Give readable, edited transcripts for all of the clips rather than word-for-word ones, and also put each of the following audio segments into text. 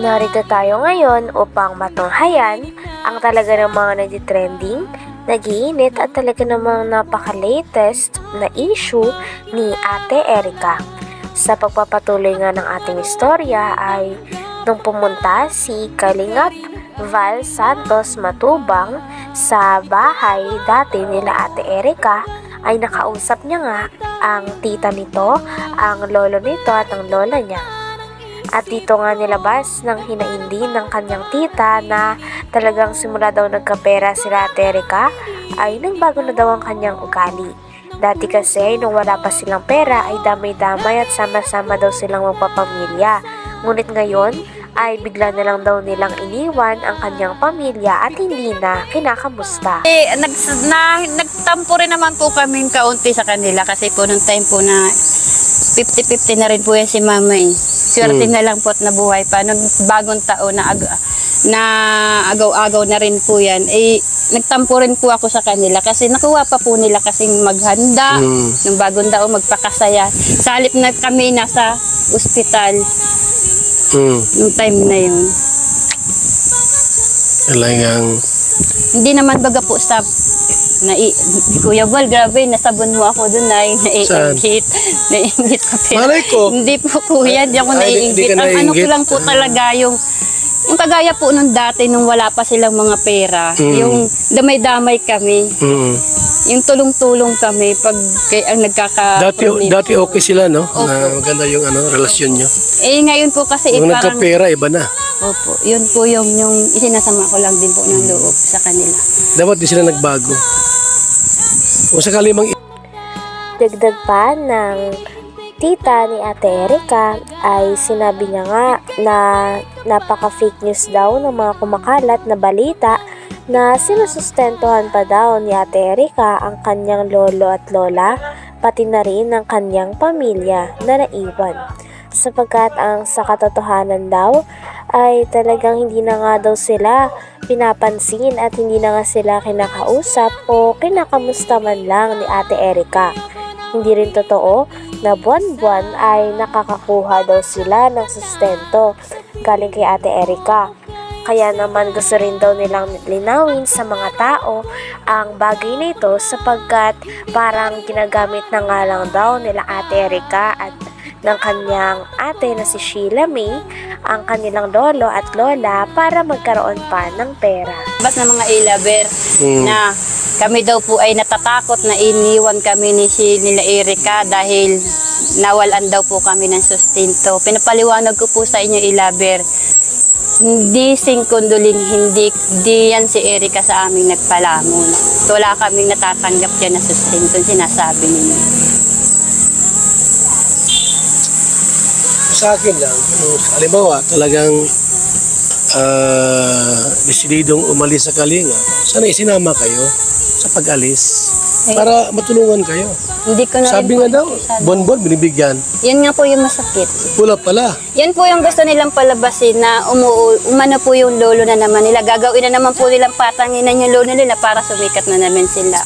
Narito tayo ngayon upang matunghayan ang talaga ng mga nagtitrending, nag-iinit at talaga namang napaka-latest na issue ni Ate Erica. Sa pagpapatuloy nga ng ating istorya ay nung pumunta si Kalingap Val Santos Matubang sa bahay dati nila Ate Erica, ay nakausap niya nga ang tita nito, ang lolo nito at ang lola niya. At dito nga nilabas ng hinaindi ng kanyang tita na talagang simula daw nagkapera sila Ate Erica ay nagbago na daw ang kanyang ugali. Dati kasi nung wala pa silang pera ay damay-damay at sama-sama daw silang magpapamilya. Ngunit ngayon ay bigla na lang daw nilang iniwan ang kanyang pamilya at hindi na kinakamusta. Nagtampo rin naman po kami kaunti sa kanila kasi po nung time po na 50-50 na rin po yan si mama eh. Swerte na lang po at nabuhay pa. Nung bagong taon na agaw-agaw na rin po yan, eh, nagtampo rin po ako sa kanila kasi nakuha pa po nila kasing maghanda nung bagong taon, magpakasaya. Sa halip na kami nasa ospital nung time na yun. Talagang hindi naman baga po sa Kuya Val, grabe, nasabon mo ako doon na naiingit. Naiingit ka pero. Malay ko. Hindi po kuya, hindi ako naiingit. Ang ano ko lang po talaga yung kagaya po nung dati nung wala pa silang mga pera. Yung damay-damay kami. Yung tulong-tulong kami pag ang Dati okay sila, no? Na maganda yung relasyon nyo. Eh ngayon po kasi Kung parang nagkapera, iba na. opo, yun po yung isinasama ko lang din po ng loob sa kanila. Dapat di sila nagbago. Kung sakali mang Dagdag pa ng tita ni Ate Erica ay sinabi niya nga na napaka-fake news daw ng mga kumakalat na balita na sinusustentuhan pa daw ni Ate Erica ang kanyang lolo at lola, pati na rin ang kanyang pamilya na naiwan. Sapagkat ang sa katotohanan daw ay talagang hindi na nga daw sila pinapansin at hindi na nga sila kinakausap o kinakamusta man lang ni Ate Erica. Hindi rin totoo na buwan-buwan ay nakakakuha daw sila ng sustento galing kay Ate Erica. Kaya naman gusto rin daw nilang linawin sa mga tao ang bagay na ito sapagkat parang ginagamit na nga lang daw nila Ate Erica at ng kanyang ate na si Sheila May ang kanilang lolo at lola para magkaroon pa ng pera. Bas na mga ilaber na kami daw po ay natatakot na iniwan kami nila Erica dahil nawalan daw po kami ng sustento. Pinapaliwanag ko po sa inyo ilaber, hindi singkunduling, hindi yan si Erica sa aming nagpalamon. Wala kaming natatanggap yan na sustento, sinasabi ninyo. sa akin lang, halimbawa talagang desididong umalis sa Kalinga, sana isinama kayo sa pag-alis para matulungan kayo. Hindi ko na Sabi nga daw, bon-bon binibigyan. Yan nga po yung masakit. Pula pala. Yan po yung gusto nilang palabasin na umano po yung lolo na naman nila. Gagawin na naman po nilang patanginan yung lolo nila para sumikat na naman sila.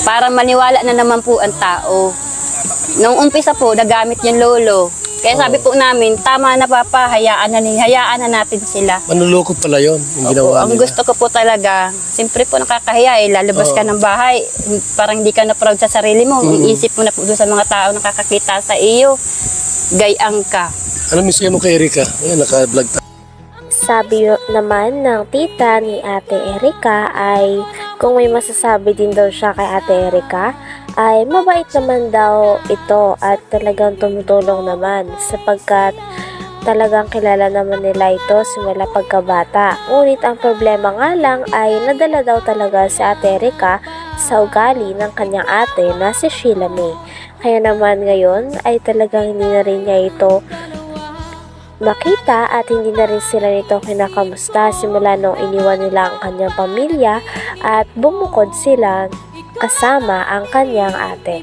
Para maniwala na naman po ang tao. Nung umpisa po, nagamit yung lolo. Kaya sabi po namin, tama na papa, hayaan na natin sila. Manuloko pala yun, yung ginawa Ang nila. gusto ko po talaga, siyempre po nakakahiya lalabas ka ng bahay, parang hindi ka na proud sa sarili mo, iisip mo na po doon sa mga tao nakakakita sa iyo, gayang ka. Ano mensahe mo kay Erica? Ayan, naka-vlog tayo. Sabi naman ng tita ni Ate Erica ay kung may masasabi din daw siya kay Ate Erica ay mabait naman daw ito at talagang tumutulong naman sapagkat talagang kilala naman nila ito simula pagkabata. Ngunit ang problema nga lang ay nadala daw talaga si Ate Erica sa ugali ng kanyang ate na si Sheila May. Kaya naman ngayon ay talagang hindi na rin niya ito makita at hindi na rin sila nito kinakamusta simula nung iniwan nila ang kanyang pamilya at bumukod sila kasama ang kanyang ate.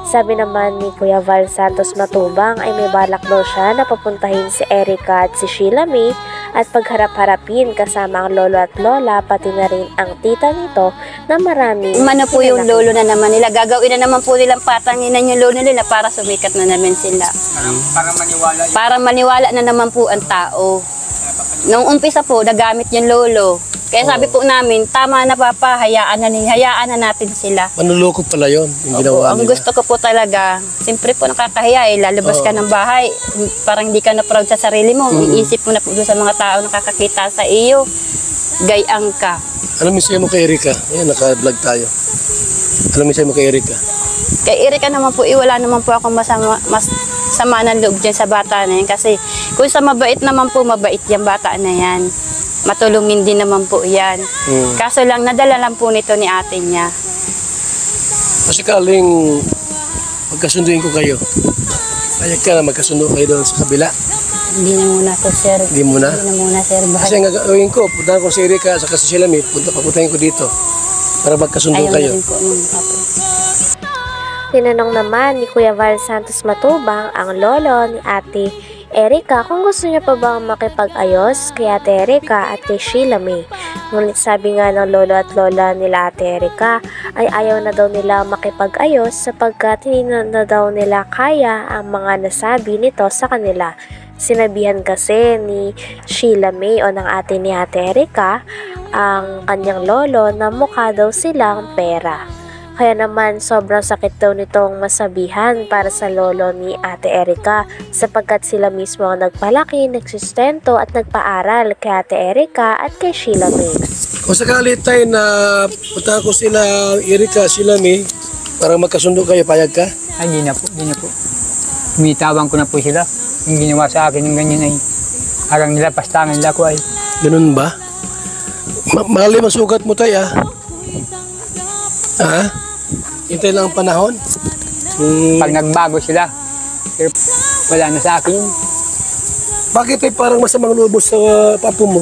Sabi naman ni Kuya Val Santos Matubang ay may balak daw siya na papuntahin si Erica at si Sheila May at pagharap-harapin kasama ang lolo at lola pati na rin ang tita nito na marami. Umano po yung lolo na naman nila. Gagawin na naman po nilang patanginan yung lolo nila para sumikat na naman sila. Para maniwala na naman po ang tao. Nung umpisa po, nagamit yung lolo. Kaya sabi po namin, tama na papa, hayaan na natin sila. Manluloko pala yon yung ginawa Ang nila. gusto ko po talaga, siyempre po nakakahiya lalabas ka ng bahay, parang hindi ka na proud sa sarili mo, iisip mo na po doon sa mga tao nakakakita sa iyo, gayang ka. Ano misaya mo kay Erika? Ayan, naka-vlog tayo. Ano misaya mo kay Erika? Kay Erika naman po, wala naman po akong mas sama ng loob dyan sa bata na yan. Kasi kung sa mabait naman po, mabait yung bata na yan. Matulungin din naman po yan. Kaso lang, nadala lang po nito ni ate niya. Kasi kaling magkasunduin ko kayo. Payag ka na magkasundo kayo doon sa kabila. Hindi na muna po, sir. Hindi muna? Hindi na muna, sir. Kasi ang gagawin ko, puntahan ko si Erika sa kasi sila may papuntahin ko dito para magkasundo Ayaw kayo. na rin po nung kapo. Tinanong naman ni Kuya Val Santos Matubang ang lolo ni Ate Erika kung gusto niya pa bang makipag-ayos kay Ate Erika at kay Sheila May. Ngunit sabi nga ng lolo at lola nila Ate Erika ay ayaw na daw nila makipag-ayos sapagkat hindi na daw nila kaya ang mga nasabi nito sa kanila. Sinabihan kasi ni Sheila May o ng ate ni Ate Erika ang kanyang lolo na mukha daw silang pera. Kaya naman sobrang sakit daw nitong masabihan para sa lolo ni Ate Erika sapagkat sila mismo ang nagpalaki, nagsustento at nagpaaral kay Ate Erika at kay Sheila May. Kung sakali tayo na puntahan ko sila Erika, Sheila May para magkasundo kayo, payag ka? Ay, hindi na po. Umitawan ko na po sila. Yung ginawa sa akin ng ganyan ay harang nila, pastangan nila ko ay. Ganun ba? Malalim ang sugat mo tayo, ah. Ha? Hintay lang ang panahon. Pag nagbago sila, pero wala na sa akin. Bakit ay parang masamang loob mo sa papo mo?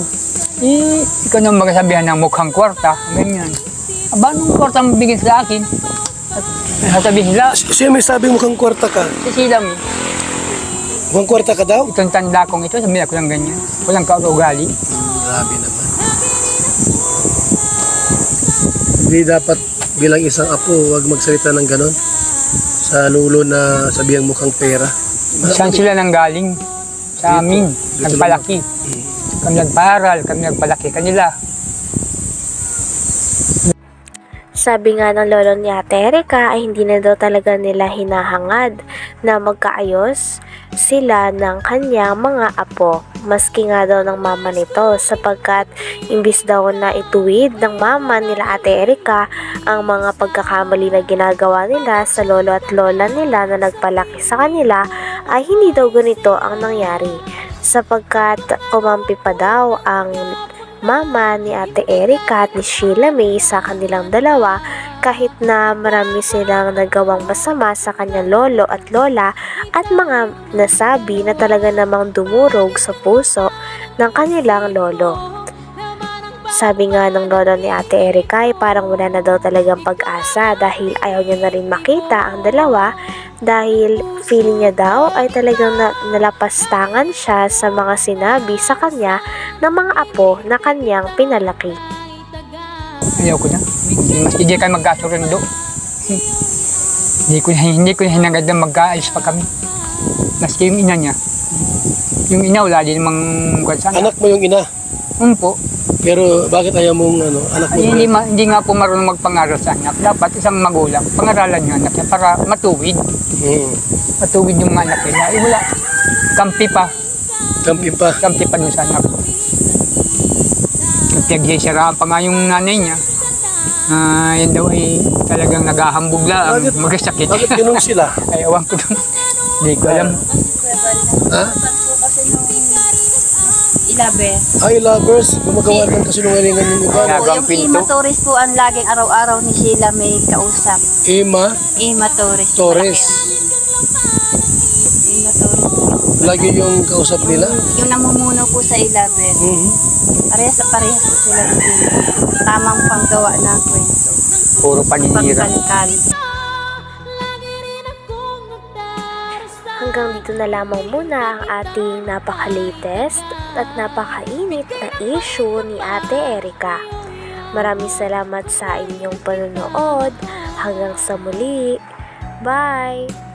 Ikaw nang magsabihan ng mukhang kwarta, ganyan. Aba, nung kwarta mo bigyan sa akin? At sabihin nila, Siya may sabi mukhang kwarta ka. sisilam, Mukhang kwarta ka daw? itong tanda kong ito, sabihin ako ng ganyan. Walang kaugali. Grabe naman. Hindi dapat bilang isang apo, wag magsalita ng ganon. Sa lulo na sabihang mukhang pera. Saan sila nang galing? Sa amin, nagpalaki. Kami nagparal, kami nagpalaki kanila. Sabi nga ng lolo ni Ate Erika ay hindi na daw talaga nila hinahangad na magkaayos sila ng kanyang mga apo. Maski nga daw ng mama nito sapagkat imbis daw na ituwid ng mama nila Ate Erika ang mga pagkakamali na ginagawa nila sa lolo at lola nila na nagpalaki sa kanila ay hindi daw ganito ang nangyari sapagkat kumampi pa daw ang mama ni Ate Erika at ni Sheila May sa kanilang dalawa kahit na marami silang nagawang masama sa kanyang lolo at lola at mga nasabi na talaga namang dumurog sa puso ng kanilang lolo. Sabi nga ng lolo ni Ate Erika ay parang wala na daw talagang pag-asa dahil ayaw niya na rin makita ang dalawa dahil feeling niya daw ay talagang nalapastangan siya sa mga sinabi sa kanya ng mga apo na kanyang pinalaki. Ayaw ko na. Hindi kayo magkasurundo. Hindi ko na hinagad na mag-aalis pa kami. Maski yung ina niya. Yung ina wala din namang sana. Anak mo yung ina. Po. Pero bakit ayaw mong anak mo? Ay, hindi nga po marunong magpangaral sa anak. Dapat isang magulang, pangaralan yung anak niya para matuwid. Matuwid yung mga anak nila. Eh wala. Kampi pa. Kampi pa. Kampi pa dun sa anak ko. Pinagsisiraan pa nga yung nanay niya. Yan daw ay talagang naghahambog lang. Magkasakit. Bakit ganun sila? Ay, awan ko dun. Hindi ko alam. Ha? Ilabe. Ay, lovers. Gumagawa ng kasinungalingan yung iba. Ginagawang Yung pinto. Ima Torres po ang laging araw-araw ni Sheila May kausap. Ima Ima Torres. Torres. Ima Torres. Lagi yung kausap nila. Yung namumuno po sa Ilabe. Parehas po sila ng Ima. Tamang panggawa ng kwento. Puro paninira. Pagkalkal. hanggang dito na lamang muna ang ating napaka-latest at napakainit na issue ni Ate Erica. Maraming salamat sa inyong panonood. Hanggang sa muli. Bye!